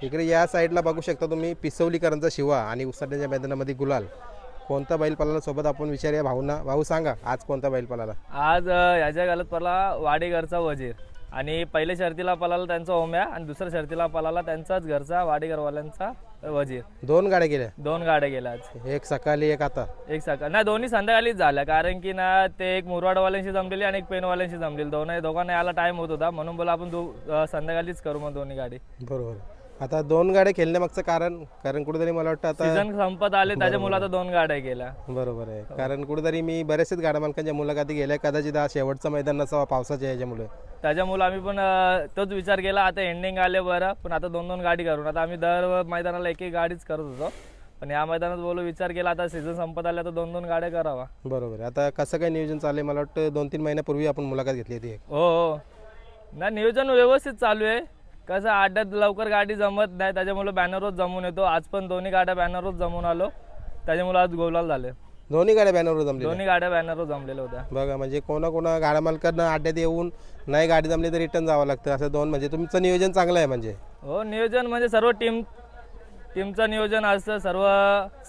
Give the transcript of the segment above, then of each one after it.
इकडे या साईडला बघू शकता तुम्ही पिसवलीकरांचा शिवा आणि उसाटण्याच्या मैदानामध्ये गुलाल. कोणता बैल पळाला सोबत आपण विचारूया भाऊंना. भाऊ सांगा आज कोणता बैल पळाला? आज ह्याच्या घालत पळाला वाडेघरचा वजीर आणि पहिल्या शर्तीला पळाला त्यांचा ओम्या आणि दुसऱ्या शर्तीला पळाला त्यांचाच घरचा वाडेघरवाल्यांचा वजीर. 2 गाड्या गेल्या. 2 गाड्या गेल्या आज. एक सकाळी एक आता. एक सकाळ नाही, दोन्ही संध्याकाळीच झाल्या कारण की ना ते एक मुरवाडवाल्यांशी जमलेली आणि एक पेनवाल्यांशी जमलेली. दोघांना यायला टाइम होत होता म्हणून बोला आपण संध्याकाळीच करू मग दोन्ही गाडी. बरोबर. आता 2 गाड्या खेळण्यामागचं कारण कुठेतरी मला वाटतं आता सीझन संपत आले त्याच्यामुळे आता 2 गाड्या गेल्या. बरोबर आहे. कारण कुठेतरी मी बऱ्याचशाच गाड्या मालकांच्या मुलाखती गेल्या, कदाचित हा शेवटचं मैदान नसावा पावसाच्या याच्यामुळे. त्याच्यामुळे आम्ही पण तोच विचार केला आता एंडिंग आले बरं पण आता 2-2 गाडी करून आता आम्ही दर मैदानाला एक गाडीच करत होतो पण या मैदानात बोलू विचार केला आता सीझन संपत आले तर 2-2 गाड्या करावा. बरोबर आहे. आता कसं काय नियोजन चालू आहे? मला वाटतं 2-3 महिन्यापूर्वी आपण मुलाखत घेतली होती. हो नाही नियोजन व्यवस्थित चालू आहे. कसं अड्ड्यात लवकर गाडी जमत नाही त्याच्यामुळे बॅनरवर जमून येतो. आज पण दोन्ही गाड्या बॅनरवर जमून आलो त्याच्यामुळे आज गोलाल झाले. दोन्ही गाड्या बॅनरवर जमल्या. दोन्ही गाड्या बॅनरवर जमलेल्या होत्या. बघा म्हणजे कोणा गाड्या मालकांना अड्ड्यात येऊन नाही गाडी जमली तर रिटर्न जावं लागतं असं 2. म्हणजे तुमचं नियोजन चांगलं आहे म्हणजे. हो नियोजन म्हणजे सर्व टीमचं नियोजन असतं. सर्व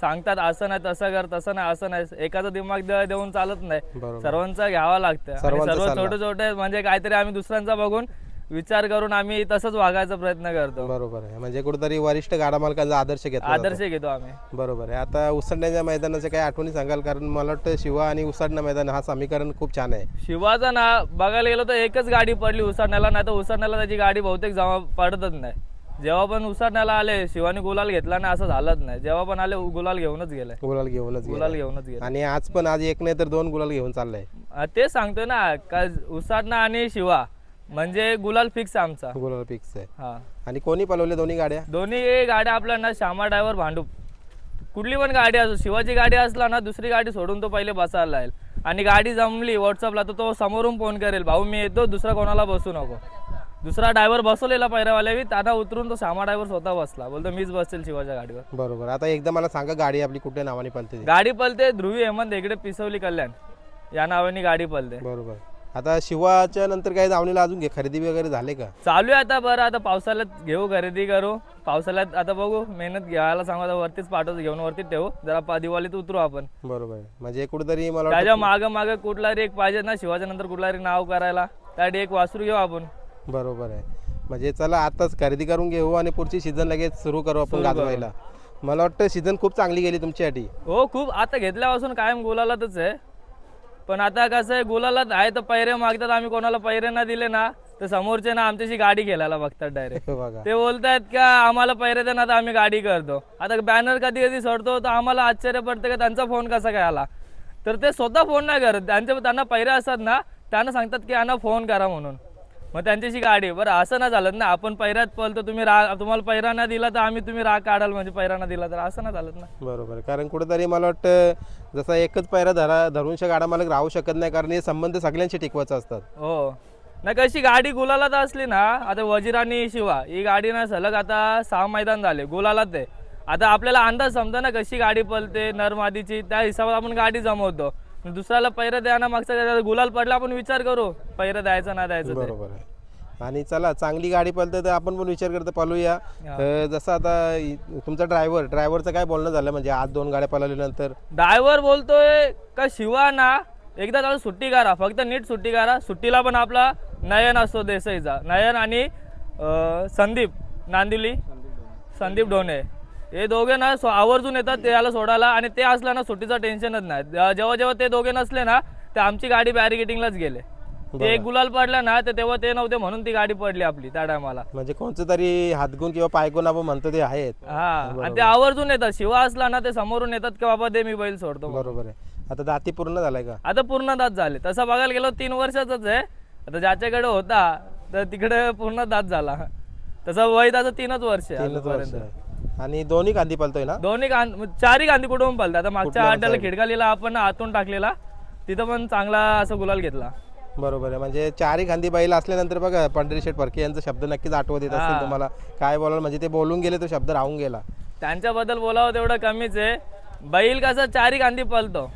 सांगतात असं नाही तसं कर तसं नाही असं नाही. एकाचा दिमाग देऊन चालत नाही. सर्वांचा घ्यावा लागतं. सर्व छोटे छोटे म्हणजे काहीतरी आम्ही दुसऱ्यांचा बघून विचार करून आम्ही तसंच वागायचा प्रयत्न करतो. बरोबर आहे. म्हणजे कुठेतरी वरिष्ठ गाडा मालकांचा आदर्श घेतो आम्ही. बरोबर आहे. आता उसडण्याच्या मैदानाच्या काही आठवणी सांगाल? कारण मला वाटतं शिवा आणि उसडणं मैदान हा समीकरण खूप छान आहे. शिवाचा ना बघायला गेलो तर एकच गाडी पडली उसडण्याला, नाही तर उसडण्याला त्याची गाडी बहुतेक पडतच नाही. जेव्हा पण उसडण्याला आले शिवानी गुलाल घेतला नाही असं झालंच नाही. जेव्हा पण आले गुलाल घेऊनच गेले. गुलाल घेऊनच गेले. आणि आज पण आज एक नाही तर 2 गुलाल घेऊन चाललाय. ते सांगतोय ना का उसडणं आणि शिवा म्हणजे गुलाल फिक्स आमचा. गुलाल फिक्स आहे. हा. आणि कोणी पळवले दोन्ही गाड्या? दोन्ही गाड्या आपल्या ना श्यामा ड्रायव्हर भांडूप. कुठली पण गाडी असो शिवाची गाडी असला ना दुसरी गाडी सोडून तो पहिले बसायला लागेल आणि गाडी जमली व्हॉट्सअपला तर तो समोरून फोन करेल भाऊ मी येतो दुसरा कोणाला बसू नको. दुसरा ड्रायव्हर बसवलेला पैरावाल्यावी त्यांना उतरून तो श्यामा ड्रायव्हर स्वतः बसला बोलतो मीच बसेल शिवाच्या गाडीवर. बरोबर. आता एकदा मला सांगा गाडी आपली कुठल्या नावाने पळते? गाडी पळते ध्रुवी हेमंत हेगडे पिसवली कल्याण या नावाने गाडी पळते. बरोबर. आता शिवाच्या नंतर काही दावणीला अजून खरेदी वगैरे झाले का? चालू आहे आता. बरं आता पावसाळ्यात घेऊ खरेदी करू. पावसाळ्यात आता बघू मेहनत घ्यायला सांगू आता वरतीच पाठवतो घेऊन वरतीच ठेवू जरा दिवाळीत उतरू आपण. बरोबर. म्हणजे कुठेतरी मला त्याच्या मागे कुठलारी एक पाहिजे ना शिवाच्या नंतर कुठलारी नाव करायला त्यासाठी एक वासरू घेऊ आपण. बरोबर आहे. म्हणजे चला आताच खरेदी करून घेऊ आणि पुढची सीझन लगेच सुरू करू आपण गाजवायला. मला वाटतं सीझन खूप चांगली गेली तुमच्यासाठी. हो खूप. आता घेतल्यापासून कायम गुलालातच आहे पण आता कसं आहे गुलालात आहे तर पैरे मागतात. आम्ही कोणाला पैरे ना दिले ना तर समोरचे ना आमच्याशी गाडी खेळायला बघतात डायरेक्ट. ते बोलतायत का आम्हाला पैरे दे ना तर आम्ही गाडी करतो. आता बॅनर कधी कधी सोडतो तर आम्हाला आश्चर्य पडतं का त्यांचा फोन कसा काय आला तर ते स्वतः फोन नाही करत. त्यांना पैरे असतात ना त्यांना सांगतात की यांना फोन करा म्हणून मग त्यांच्याशी गाडी. बरं असं नाही झालं ना आपण पैरात पळतो तुम्हाला पैरा ना दिला तर आम्ही तुम्ही राग काढाल म्हणजे पैरा ना दिला तर असं नाही झालं ना. बरोबर. कारण कुठेतरी मला वाटतं जसा एकच पैरा धरूनशा गाडा मालक राहू शकत नाही कारण हे संबंध सगळ्यांशी टिकवायचे असतात. हो नाही कशी गाडी गुलालात असली ना आता वजीर आणि शिवा ही गाडी ना सलग आता 6 मैदान झाले गुलालात आहे. आता आपल्याला अंदाज समजा ना कशी गाडी पळते नरमादीची त्या हिशोबात आपण गाडी जमवतो. दुसऱ्याला पैरा द्या ना मागचा गुलाल पडला आपण विचार करू पैरा द्यायचा ना द्यायचं. बरोबर आहे. आणि चला चांगली गाडी पळते तर आपण पण विचार करतो पळूया. जसं आता तुमचा ड्रायव्हरचं काय बोलणं झालं म्हणजे आज 2 गाड्या पळवल्यानंतर? ड्रायव्हर बोलतोय का शिवा ना एकदा त्याला सुट्टी करा फक्त नीट सुट्टी करा. सुट्टीला पण आपला नयन असतो देसाईचा नयन आणि संदीप नांदिवली संदीप ढोणे हे दोघे ना आवर्जून येतात ते याला सोडायला आणि ते असलं ना सुट्टीचं टेन्शनच नाही. जेव्हा ते दोघे नसले ना ते आमची गाडी बॅरिगेटिंगलाच गेले. ते एक गुलाल पडला ना तर तेव्हा ते नव्हते म्हणून ती गाडी पडली आपली त्या टायमाला. म्हणजे कोणतं तरी हातगुण किंवा पायगुण आपण म्हणतो ते आहेत. हा आणि ते आवर्जून येतात. शिवा असला ना ते समोरून येतात की बाबा ते मी बैल सोडतो. बरोबर आहे. आता दाती पूर्ण झालाय का? आता पूर्ण दात झाले. तसं बघायला गेलो 3 वर्षाचाच आहे. आता ज्याच्याकडे होता तर तिकडे पूर्ण दात झाला. तसं वय त्याचं 3च वर्ष आहे. आणि दोन्ही गांधी पळतोय ना? दोन्ही 4ही गांधी कुठून पळतात. आता मागच्या अड्ड्याला खिडकालीला आपण आतून टाकलेला तिथं पण चांगला असं गुलाल घेतला. बरोबर आहे. म्हणजे 4ही गांधी बैल असल्यानंतर बघा पंढरी शेठ फडके यांचा शब्द नक्कीच आठवत येत असेल तुम्हाला. काय बोलाल म्हणजे ते बोलून गेले तो शब्द राहून गेला. त्यांच्याबद्दल बोलावं तेवढं कमीच आहे. बैल कसं 4ही गांधी पळतो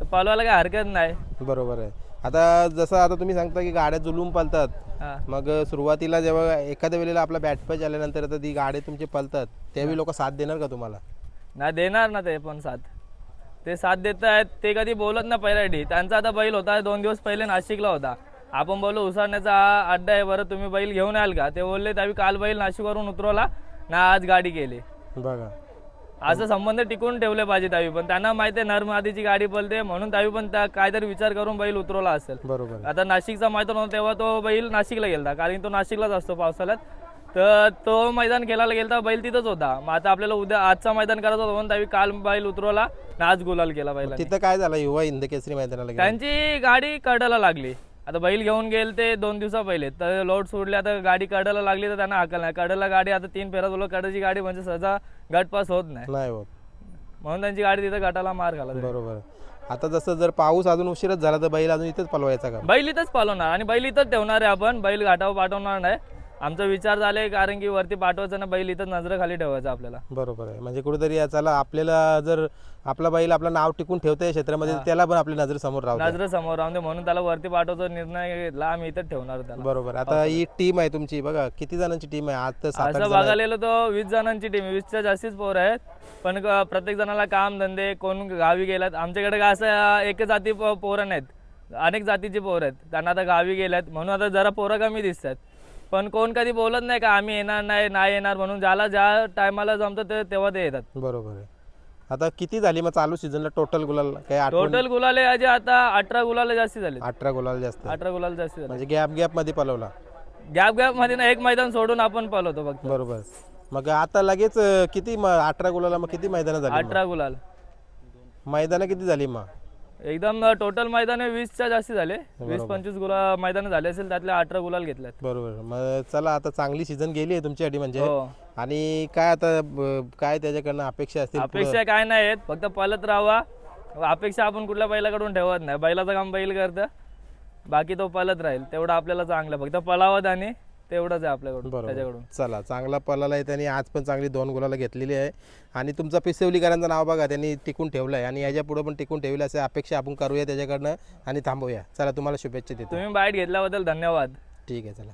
तर पळवायला काही हरकत नाही. बरोबर आहे. आता जसं आता तुम्ही सांगता की गाड्या जुलूम पळतात हा. मग सुरुवातीला जेव्हा एखाद्या वेळेला आपला बॅट पॅच आल्यानंतर आता ती गाडी तुमची पळतात त्यावेळी लोक साथ देणार का तुम्हाला? नाही देणार ना ते पण साथ, ते साथ देत आहेत. ते कधी बोलत ना पहिल्यासाठी. त्यांचा आता बैल होता 2 दिवस पहिले नाशिकला होता. आपण बोललो उसाडण्याचा हा अड्डा आहे, बरं तुम्ही बैल घेऊन याल का? ते बोलले त्यावेळी काल बैल नाशिकवरून उतरवला ना, आज गाडी केली. बघा असं संबंध टिकून ठेवले पाहिजे त्यावेळी पण. त्यांना माहिती आहे नरमादीची गाडी पळते म्हणून त्यावेळी पण त्या काहीतरी विचार करून बैल उतरवला असेल. बरोबर. आता नाशिकचा मैदान होता तेव्हा तो बैल नाशिकला गेलता, कारण तो नाशिकलाच असतो पावसाळ्यात. तर तो मैदान खेळायला गेलता, बैल तिथंच होता. मग आता आपल्याला उद्या आजचा मैदान करायचं होतं म्हणून त्यावेळी काल बैल उतरवला ना, आज गुलाल केला बैल. तिथं काय झालं युवा हिंद केसरी मैदानाला गेलं? त्यांची गाडी कडायला लागली. आता बैल घेऊन गेले ते 2 दिवसा पहिले, तर लोड सोडले, आता गाडी कडायला लागली तर त्यांना हाकल नाही. कडायला गाडी आता 3 फेऱ्यात बोललो, कडाची गाडी म्हणजे सहजा गटपास होत नाही होत, म्हणून त्यांची गाडी तिथं गटाला मार घाला. बरोबर. आता जसं जर पाऊस अजून उशीरच झाला तर बैल अजून इथंच पलवायचा का? बैल इथंच पालवणार आणि बैल इथंच ठेवणार आहे आपण. बैल घाटावर पाठवणार नाही. आमचा विचार झालाय, कारण की वरती पाठवायचं ना, बैल इथं नजरेखाली ठेवायचं आपल्याला. बरोबर आहे. म्हणजे कुठेतरी याचाला आपल्याला जर आपला बैल आपलं नाव टिकून ठेवतंय क्षेत्रामध्ये त्याला पण आपल्या नजरेसमोर राहतो. नजरे समोर राहून दे म्हणून त्याला वरती पाठवायचा निर्णय घेतला. आम्ही इथंच ठेवणार त्याला. बरोबर. आता ही टीम आहे तुमची, बघा किती जणांची टीम आहे आज? तर 7-8 असं बघायला गेलो तर 20 जणांची टीम, 20च्या जास्तीच पोरं आहेत. पण प्रत्येक जणाला काम धंदे, कोण गावी गेलात. आमच्याकडे काय असं एक जाती पोरं नाहीत, अनेक जातीचे पोरं आहेत. त्यांना आता गावी गेल्यात म्हणून आता जरा पोरं कमी दिसतात. पण कोण कधी बोलत नाही का आम्ही येणार नाही येणार म्हणून. ज्याला ज्या टायमाला जमतं ते तेव्हा ते येतात. बरोबर आहे. आता किती झाली मग चालू सीझनला टोटल गुलाल? काय टोटल गुलाले अजय आता 18 गुलाले जास्ती झाले. 18 गुलाल जास्त. 18 गुलाल जास्ती झाले. म्हणजे गॅप मध्ये पलवला. गॅप मध्ये ना, एक मैदान सोडून आपण पळवतो फक्त. बरोबर. मग आता लगेच किती 18 गुलाला मग किती मैदानं झाली? 18 गुलाल. मैदानं किती झाली मग? एकदम टोटल मैदान 20च्या जास्ती झाले. 20-25 गुलाल मैदान झाले असेल, त्यातले 18 गुलाल घेतल्यात. बरोबर. मग चला आता चांगली सीझन गेली आहे तुमच्यासाठी म्हणजे. हो. आणि काय आता काय त्याच्याकडनं अपेक्षा असतील? अपेक्षा काय नाही आहेत, फक्त पळत राहावा. अपेक्षा आपण कुठल्या बैलाकडून ठेवत नाही. बैलाचं काम बैल करतं, बाकी तो पळत राहील तेवढं आपल्याला चांगलं. फक्त पळावत आणि तेवढंच आहे आपल्याकडून त्याच्याकडून. चला चांगला पळाला आहे त्यांनी, आज पण चांगली 2 गुलाला घेतलेली आहे. आणि तुमचा पिसवलीकरांचं नाव बघा त्यांनी टिकून ठेवलं आहे आणि याच्या पुढे पण टिकून ठेवलं असे अपेक्षा आपण करूया त्याच्याकडनं आणि थांबवूया. चला तुम्हाला शुभेच्छा देतो. तुम्ही बाईट घेतल्याबद्दल धन्यवाद. ठीक आहे चला.